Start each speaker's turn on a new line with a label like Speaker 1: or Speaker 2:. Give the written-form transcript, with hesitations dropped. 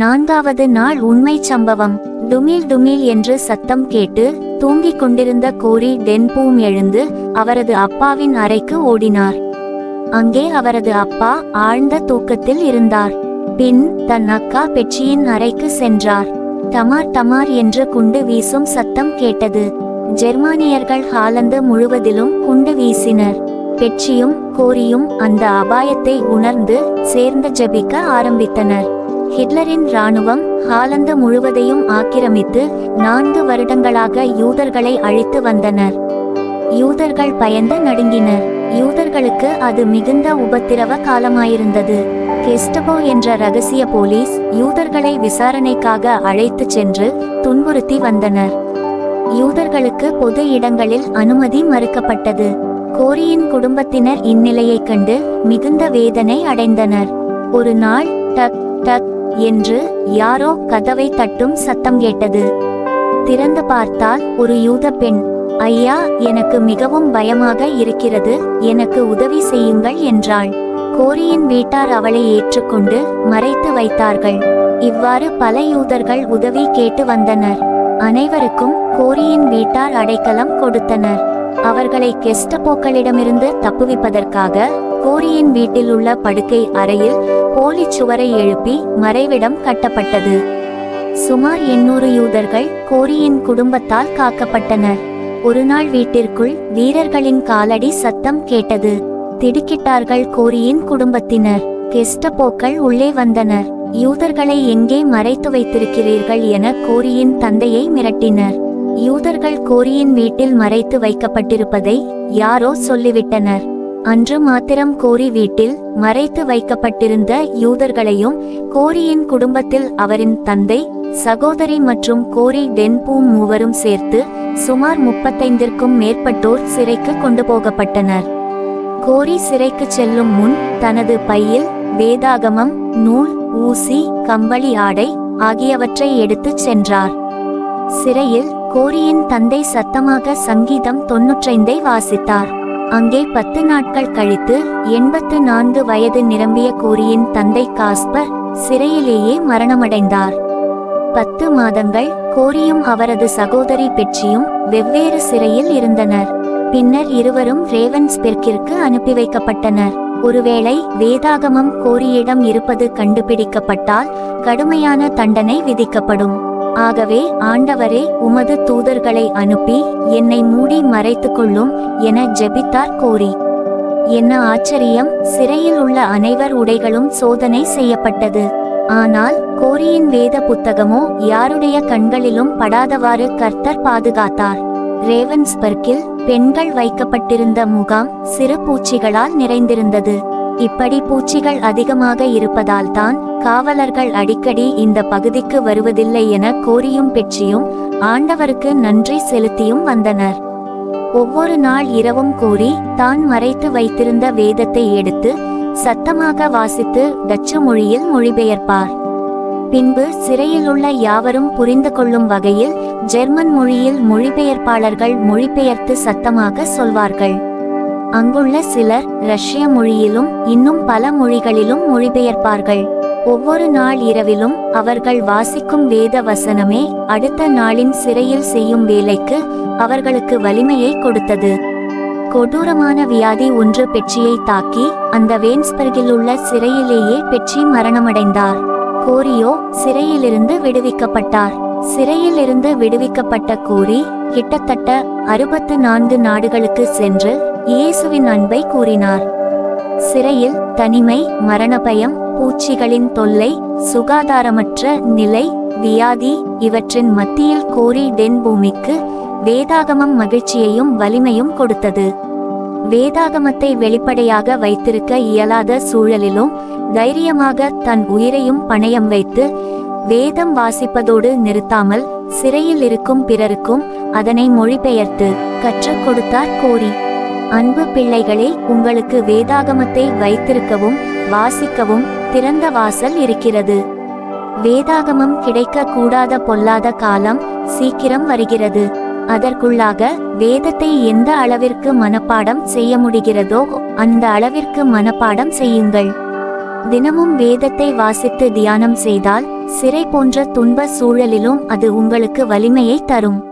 Speaker 1: 4வது நாள் உண்மை சம்பவம். டுமில் டுமில் என்று சத்தம் கேட்டு தூங்கிக் கொண்டிருந்த கோரி டென்பூம் எழுந்து அவரது அப்பாவின் அறைக்கு ஓடினார். அங்கே அவரது அப்பா ஆழ்ந்த தூக்கத்தில் இருந்தார். பின் தன் அக்கா பெட்சியின் அறைக்கு சென்றார். டமார் டமார் என்று குண்டு வீசும் சத்தம் கேட்டது. ஜெர்மானியர்கள் ஹாலந்து முழுவதிலும் குண்டு வீசினர். பெட்சியும் கோரியும் அந்த அபாயத்தை உணர்ந்து சேர்ந்து ஜெபிக்க ஆரம்பித்தனர். ஹிட்லரின் இராணுவம் ஹாலந்து முழுவதையும் ஆக்கிரமித்து 4 வருடங்களாக யூதர்களை அழித்து வந்தனர். யூதர்கள் பயந்து நடுங்கினர். யூதர்களுக்கு அது மிகுந்த உபத்திரவ காலமாயிருந்தது. கெஸ்டபோ என்ற இரகசிய போலீஸ் யூதர்களை விசாரணைக்காக அழைத்துச் சென்று துன்புறுத்தி வந்தனர். யூதர்களுக்கு பொது இடங்களில் அனுமதி மறுக்கப்பட்டது. கோரியின் குடும்பத்தினர் இந்நிலையைக் கண்டு மிகுந்த வேதனை அடைந்தனர். ஒரு நாள் டக் டக் என்று யாரோ கதவை தட்டும் சத்தம் கேட்டது. திறந்து பார்த்தால் ஒரு யூத பெண். ஐயா, எனக்கு மிகவும் பயமாக இருக்கிறது, எனக்கு உதவி செய்யுங்கள் என்றாள். கோரியின் வீட்டார் அவளை ஏற்றுக்கொண்டு மறைத்து வைத்தார்கள். இவ்வாறு பல யூதர்கள் உதவி கேட்டு வந்தனர். அனைவருக்கும் கோரியின் வீட்டார் அடைக்கலம் கொடுத்தனர். அவர்களை கெஸ்டபோக்களிடமிருந்து தப்புவிப்பதற்காக கோரியின் வீட்டில் உள்ள படுக்கை அறையில் போலி சுவரை எழுப்பி மறைவிடம் கட்டப்பட்டது. சுமார் 800 யூதர்கள் கோரியின் குடும்பத்தால் காக்கப்பட்டனர். ஒரு நாள் வீட்டிற்குள் வீரர்களின் காலடி சத்தம் கேட்டது. திடுக்கிட்டார்கள் கோரியின் குடும்பத்தினர். கெஸ்டபோக்கள் உள்ளே வந்தனர். யூதர்களை எங்கே மறைத்து வைத்திருக்கிறீர்கள் என கோரியின் தந்தையை மிரட்டினர். யூதர்கள் கோரியின் வீட்டில் மறைத்து வைக்கப்பட்டிருப்பதை யாரோ சொல்லிவிட்டனர். அன்று மாத்திரம் கோரி வீட்டில் மறைத்து வைக்கப்பட்டிருந்த யூதர்களையும் கோரியின் குடும்பத்தில் அவரின் தந்தை, சகோதரி மற்றும் கோரி டென்பூம் மூவரும் சேர்த்து சுமார் 35க்கும் மேற்பட்டோர் சிறைக்கு கொண்டு போகப்பட்டனர். கோரி சிறைக்கு செல்லும் முன் தனது பையில் வேதாகமம், நூல், ஊசி, கம்பளி ஆடை ஆகியவற்றை எடுத்துச் சென்றார். சிறையில் கோரியின் தந்தை சத்தமாக சங்கீதம் 95 வாசித்தார். அங்கே 10 நாட்கள் கழித்து 84 வயது நிரம்பிய கோரியின் தந்தை காஸ்பர் சிறையிலேயே மரணமடைந்தார். 10 மாதங்கள் கோரியும் அவரது சகோதரி பெட்சியும் வெவ்வேறு சிறையில் இருந்தனர். பின்னர் இருவரும் ரேவன்ஸ்பெர்க்கிற்கு அனுப்பி வைக்கப்பட்டனர். ஒருவேளை வேதாகமம் கோரியிடம் இருப்பது கண்டுபிடிக்கப்பட்டால் கடுமையான தண்டனை விதிக்கப்படும். ஆகவே ஆண்டவரே, உமது தூதர்களை அனுப்பி என்னை மூடி மறைத்து கொள்ளும் என ஜெபித்தார் கோரி. என்ன ஆச்சரியம்! சிறையில் உள்ள அனைவர் உடைகளும் சோதனை செய்யப்பட்டது. ஆனால் கோரியின் வேத புத்தகமோ யாருடைய கண்களிலும் படாதவாறு கர்த்தர் பாதுகாத்தார். ரேவன்ஸ்பெர்க்கில் பெண்கள் வைக்கப்பட்டிருந்த முகாம் சிறு பூச்சிகளால் நிறைந்திருந்தது. இப்படி பூச்சிகள் அதிகமாக இருப்பதால் தான் காவலர்கள் அடிக்கடி இந்த பகுதிக்கு வருவதில்லை என கோரியும் பெட்சியும் ஆண்டவருக்கு நன்றி செலுத்தியும் வந்தனர். ஒவ்வொரு நாள் இரவும் கோரி தான் மறைத்து வைத்திருந்த வேதத்தை எடுத்து சத்தமாக வாசித்து டச்சு மொழியில் மொழிபெயர்ப்பார். பின்பு சிறையில் உள்ள யாவரும் புரிந்து கொள்ளும் வகையில் ஜெர்மன் மொழியில் மொழிபெயர்ப்பாளர்கள் மொழிபெயர்த்து சத்தமாக சொல்வார்கள். அங்குள்ள சிலர் ரஷ்ய மொழியிலும் இன்னும் பல மொழிகளிலும் மொழிபெயர்ப்பார்கள். ஒவ்வொரு நாள் இரவிலும் அவர்கள் வாசிக்கும் வேத வசனமே அடுத்த நாளின் சிறையில் செய்யும் வேலைக்கு அவர்களுக்கு வலிமையை கொடுத்தது. கொடூரமான வியாதி ஒன்று பெட்சியை தாக்கி அந்த வேன்ஸ்பெர்கில் உள்ள சிறையிலேயே பெட்சி மரணமடைந்தார். கோரியோ சிறையிலிருந்து விடுவிக்கப்பட்டார். சிறையில் இருந்து விடுவிக்கப்பட்ட கோரி கிட்டத்தட்ட 64 நாடுகளுக்கு சென்று இயேசுவின் அன்பை கூறினார். சிறையில் தனிமை, மரணபயம், பூச்சிகளின் தொல்லை, சுகாதாரமற்ற நிலை, வியாதி இவற்றின் மத்தியில் கோரி டென்பூமிற்கு வேதாகமம் மகிழ்ச்சியையும் வலிமையும் கொடுத்தது. வேதாகமத்தை வெளிப்படையாக வைத்திருக்க இயலாத சூழலிலும் தைரியமாக தன் உயிரையும் பணயம் வைத்து வேதம் வாசிப்பதோடு நிறுத்தாமல் சிறையில் இருக்கும் பிறருக்கும் அதனை மொழிபெயர்த்து கற்றுக் கொடுத்தார் கோரி. அன்பு பிள்ளைகளே, உங்களுக்கு வேதாகமத்தை வைத்திருக்கவும் வாசிக்கவும் திறந்த வாசல் இருக்கிறது. வேதாகமம் கிடைக்க கூடாத பொல்லாத காலம் சீக்கிரம் வருகிறது. அதற்குள்ளாக வேதத்தை எந்த அளவிற்கு மனப்பாடம் செய்ய முடிகிறதோ அந்த அளவிற்கு மனப்பாடம் செய்யுங்கள். தினமும் வேதத்தை வாசித்து தியானம் செய்தால் சிறை போன்ற துன்ப சூழலிலும் அது உங்களுக்கு வலிமையை தரும்.